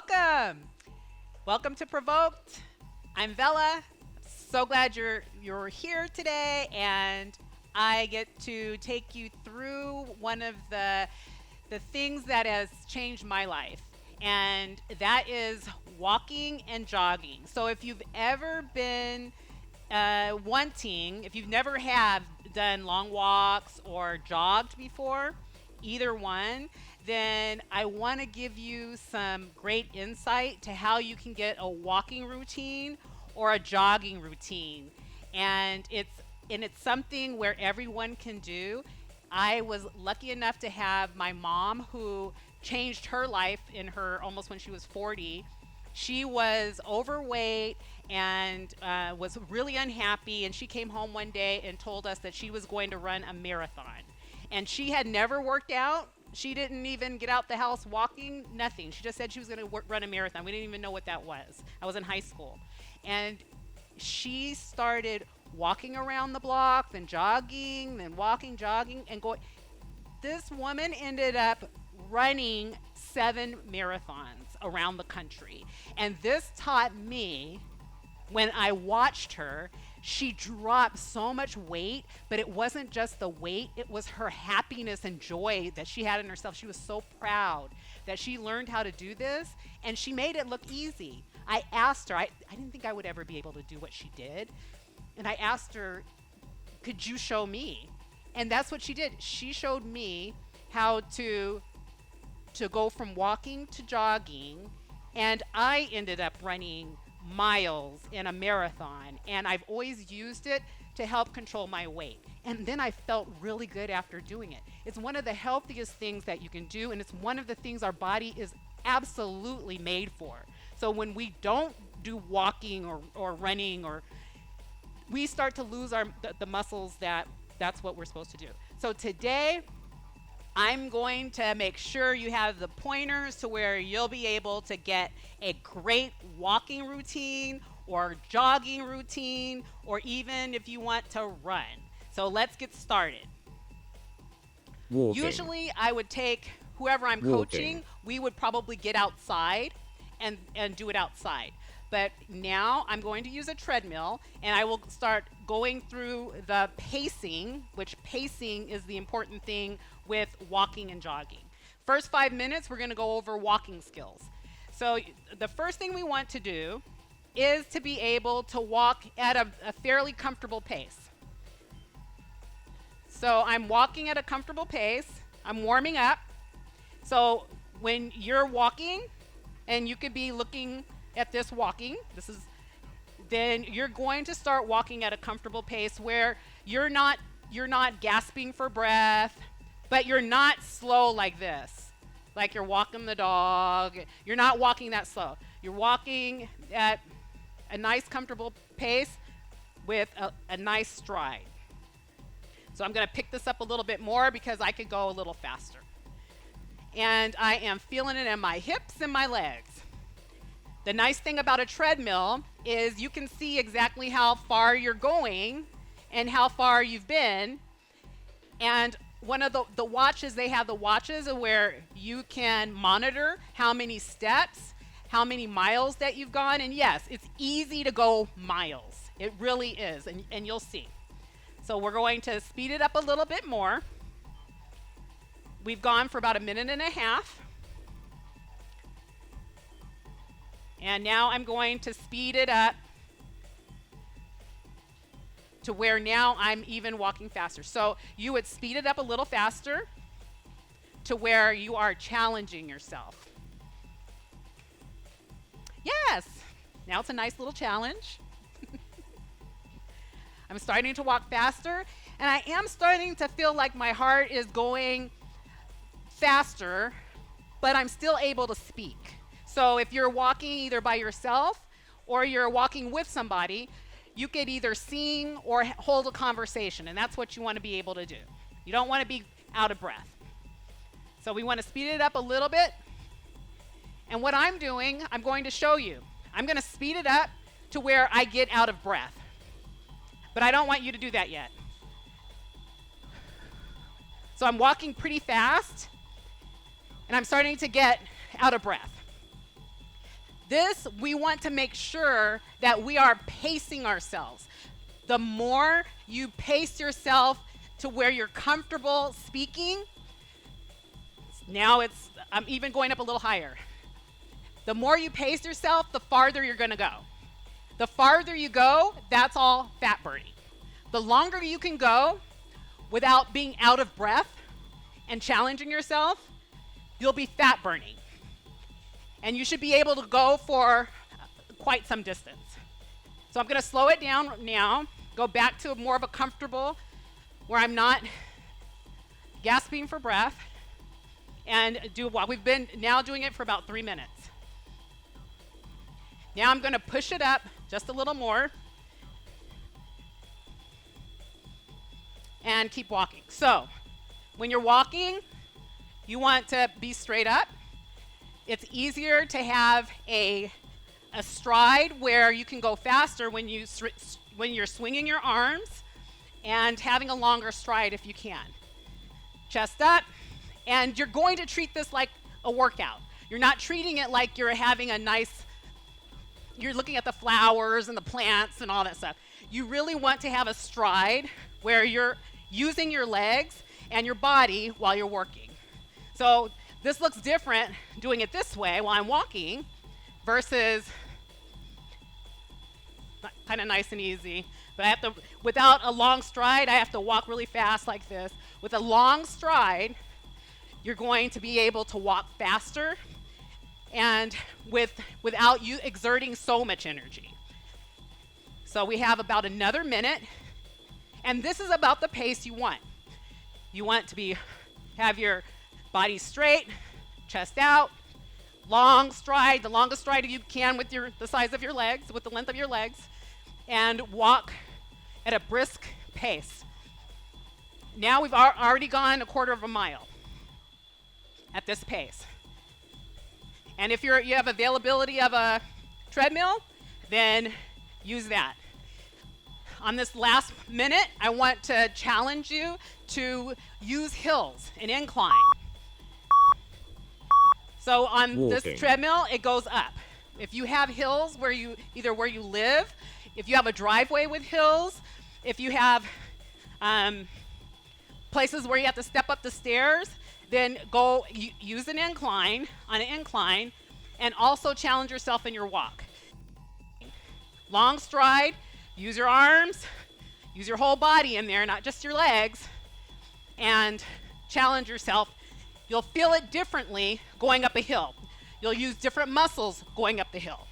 Welcome. Welcome to Provoked. I'm Vella. So glad you're here today, and I get to take you through one of the things that has changed my life, and that is walking and jogging. So if you've ever been if you've never have done long walks or jogged before, either one, then I want to give you some great insight to how you can get a walking routine or a jogging routine. And it's something where everyone can do. I was lucky enough to have my mom who changed her life in her almost when she was 40. She was overweight and was really unhappy, and she came home one day and told us that she was going to run a marathon. And she had never worked out. She didn't even get out the house walking, nothing. She just said she was going to run a marathon. We didn't even know what that was. I was in high school. And she started walking around the block, then jogging, then walking, jogging, and going. This woman ended up running 7 marathons around the country. And this taught me, when I watched her, she dropped so much weight, but it wasn't just the weight, it was her happiness and joy that she had in herself. She was so proud that she learned how to do this, and she made it look easy. I asked her, I didn't think I would ever be able to do what she did. And I asked her, could you show me? And that's what she did. She showed me how to go from walking to jogging, and I ended up running miles in a marathon, and I've always used it to help control my weight. And then I felt really good after doing it. It's one of the healthiest things that you can do, and it's one of the things our body is absolutely made for. So when we don't do walking or running, or we start to lose the muscles that's what we're supposed to do. So today I'm going to make sure you have the pointers to where you'll be able to get a great walking routine or jogging routine, or even if you want to run. So let's get started. Walking. Usually I would take whoever I'm Walking. coaching, we would probably get outside and do it outside. But now I'm going to use a treadmill, and I will start going through the pacing, which pacing is the important thing with walking and jogging. First 5 minutes, we're going to go over walking skills. So the first thing we want to do is to be able to walk at a fairly comfortable pace. So I'm walking at a comfortable pace. I'm warming up. So when you're walking, and you could be looking at this walking, then you're going to start walking at a comfortable pace where you're not gasping for breath, but you're not slow like this, like you're walking the dog. You're not walking that slow. You're walking at a nice comfortable pace with a nice stride. So I'm going to pick this up a little bit more because I could go a little faster. And I am feeling it in my hips and my legs. The nice thing about a treadmill is you can see exactly how far you're going and how far you've been. And one of the watches, they have the watches where you can monitor how many steps, how many miles that you've gone. And yes, it's easy to go miles. It really is, and you'll see. So we're going to speed it up a little bit more. We've gone for about 1.5 minutes. And now I'm going to speed it up to where now I'm even walking faster. So you would speed it up a little faster to where you are challenging yourself. Yes, now it's a nice little challenge. I'm starting to walk faster, and I am starting to feel like my heart is going faster, but I'm still able to speak. So if you're walking either by yourself or you're walking with somebody, you could either sing or hold a conversation, and that's what you want to be able to do. You don't want to be out of breath. So we want to speed it up a little bit. And what I'm doing, I'm going to show you. I'm going to speed it up to where I get out of breath. But I don't want you to do that yet. So I'm walking pretty fast, and I'm starting to get out of breath. This, we want to make sure that we are pacing ourselves. The more you pace yourself to where you're comfortable speaking, now I'm even going up a little higher. The more you pace yourself, the farther you're gonna go. The farther you go, that's all fat burning. The longer you can go without being out of breath and challenging yourself, you'll be fat burning. And you should be able to go for quite some distance. So I'm gonna slow it down now, go back to more of a comfortable, where I'm not gasping for breath, and do a walk. We've been now doing it for about 3 minutes. Now I'm gonna push it up just a little more and keep walking. So when you're walking, you want to be straight up. It's easier to have a stride where you can go faster when you're swinging your arms, and having a longer stride if you can. Chest up, and you're going to treat this like a workout. You're not treating it like you're having you're looking at the flowers and the plants and all that stuff. You really want to have a stride where you're using your legs and your body while you're working. So this looks different doing it this way while I'm walking versus kind of nice and easy. But I have to, without a long stride, I have to walk really fast like this. With a long stride, you're going to be able to walk faster and without you exerting so much energy. So we have about another minute, and this is about the pace you want. You want to have your body straight, chest out, long stride, the longest stride you can with the size of your legs, with the length of your legs, and walk at a brisk pace. Now we've already gone a quarter of a mile at this pace. And if you have availability of a treadmill, then use that. On this last minute, I want to challenge you to use hills, an incline. So on this treadmill, it goes up. If you have hills where you live, if you have a driveway with hills, if you have places where you have to step up the stairs, then go use an incline, and also challenge yourself in your walk. Long stride, use your arms, use your whole body in there, not just your legs, and challenge yourself. You'll feel it differently going up a hill. You'll use different muscles going up the hill.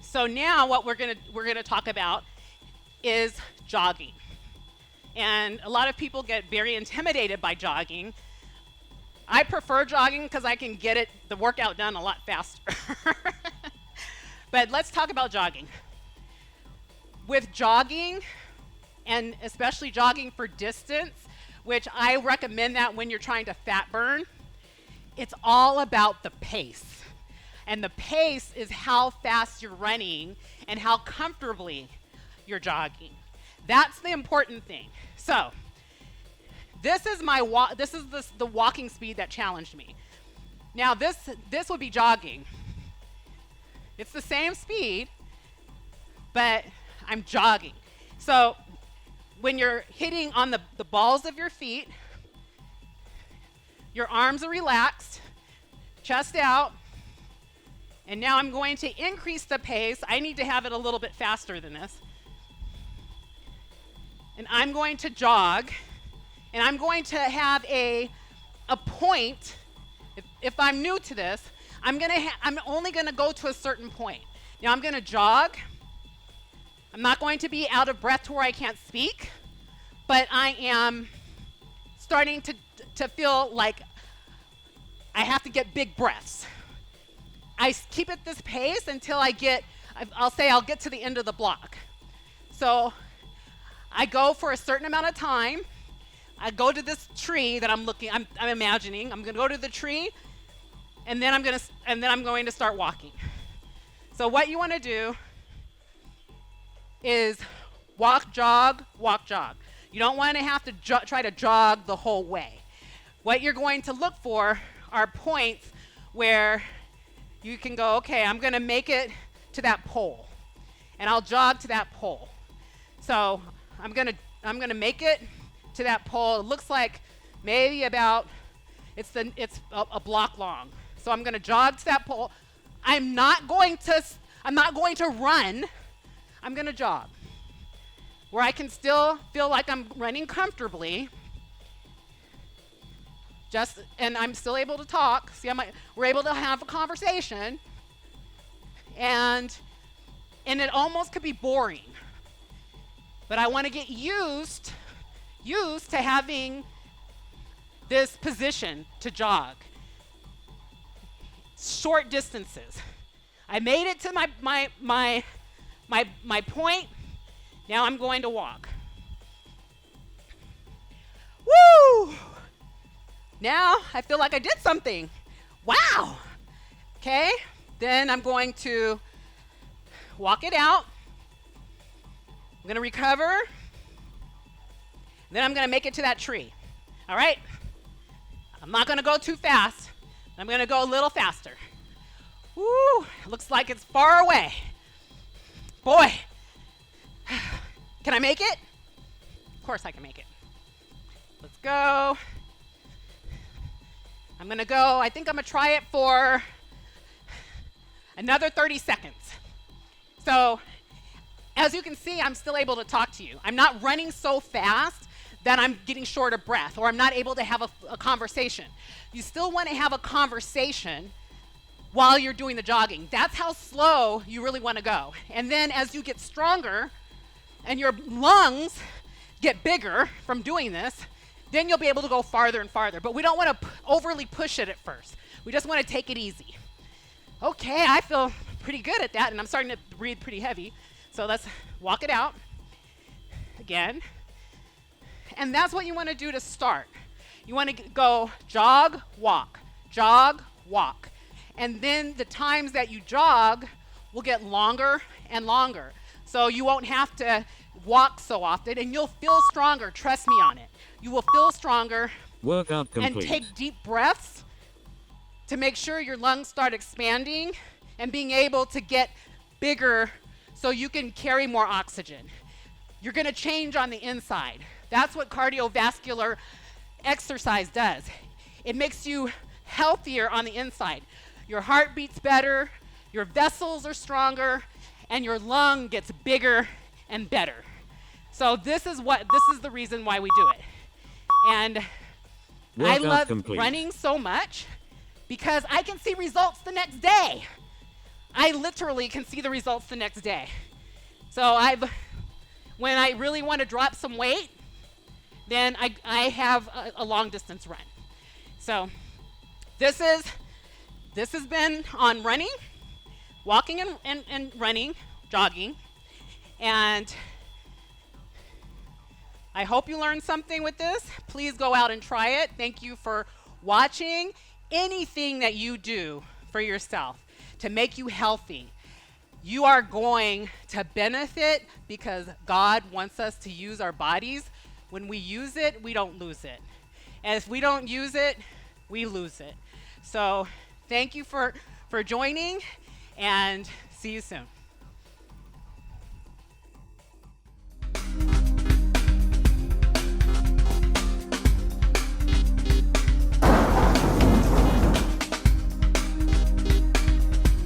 So now what we're gonna talk about is jogging. And a lot of people get very intimidated by jogging. I prefer jogging because I can get the workout done a lot faster. But let's talk about jogging. With jogging, and especially jogging for distance, which I recommend that when you're trying to fat burn, it's all about the pace. And the pace is how fast you're running and how comfortably you're jogging. That's the important thing. So this is the walking speed that challenged me. Now this would be jogging. It's the same speed, but I'm jogging. So when you're hitting on the balls of your feet, your arms are relaxed, chest out, and now I'm going to increase the pace. I need to have it a little bit faster than this. And I'm going to jog, and I'm going to have a point. If I'm new to this, I'm only gonna go to a certain point. Now I'm gonna jog. I'm not going to be out of breath to where I can't speak, but I am starting to feel like I have to get big breaths. I keep at this pace until I'll get to the end of the block. So I go for a certain amount of time. I go to this tree that I'm imagining. I'm gonna go to the tree, and then I'm going to start walking. So what you wanna do is walk, jog, walk, jog. You don't wanna have to try to jog the whole way. what you're going to look for are points where you can go, okay, I'm going to make it to that pole, and I'll jog to that pole. So I'm going to make it to that pole. It looks like maybe about it's a block long. So I'm going to jog to that pole. I'm not going to run. I'm going to jog where I can still feel like I'm running comfortably. And I'm still able to talk. See, we're able to have a conversation. And it almost could be boring. But I want to get used to having this position to jog. Short distances. I made it to my point. Now I'm going to walk. Woo! Now I feel like I did something. Wow. Okay. Then I'm going to walk it out. I'm going to recover. Then I'm going to make it to that tree. All right? I'm not going to go too fast. I'm going to go a little faster. Woo! Looks like it's far away. Boy. Can I make it? Of course I can make it. Let's go. I'm going to go. I think I'm going to try it for another 30 seconds. So, as you can see, I'm still able to talk to you. I'm not running so fast that I'm getting short of breath, or I'm not able to have a conversation. You still want to have a conversation while you're doing the jogging. That's how slow you really want to go. And then as you get stronger and your lungs get bigger from doing this, then you'll be able to go farther and farther. But we don't want to overly push it at first. We just want to take it easy. Okay, I feel pretty good at that, and I'm starting to breathe pretty heavy. So let's walk it out again. And that's what you want to do to start. You want to go jog, walk, jog, walk. And then the times that you jog will get longer and longer. So you won't have to walk so often, and you'll feel stronger. Trust me on it. You will feel stronger. Workout complete. And take deep breaths to make sure your lungs start expanding and being able to get bigger so you can carry more oxygen. You're going to change on the inside. That's what cardiovascular exercise does. It makes you healthier on the inside. Your heart beats better, your vessels are stronger, and your lung gets bigger and better. So this is the reason why we do it. And I love running so much because I can see results the next day. I literally can see the results the next day. So when I really want to drop some weight, then I have a long distance run. So this has been on running, walking and running, jogging. And I hope you learned something with this. Please go out and try it. Thank you for watching. Anything that you do for yourself to make you healthy, you are going to benefit because God wants us to use our bodies. When we use it, we don't lose it. And if we don't use it, we lose it. So thank you for joining, and see you soon.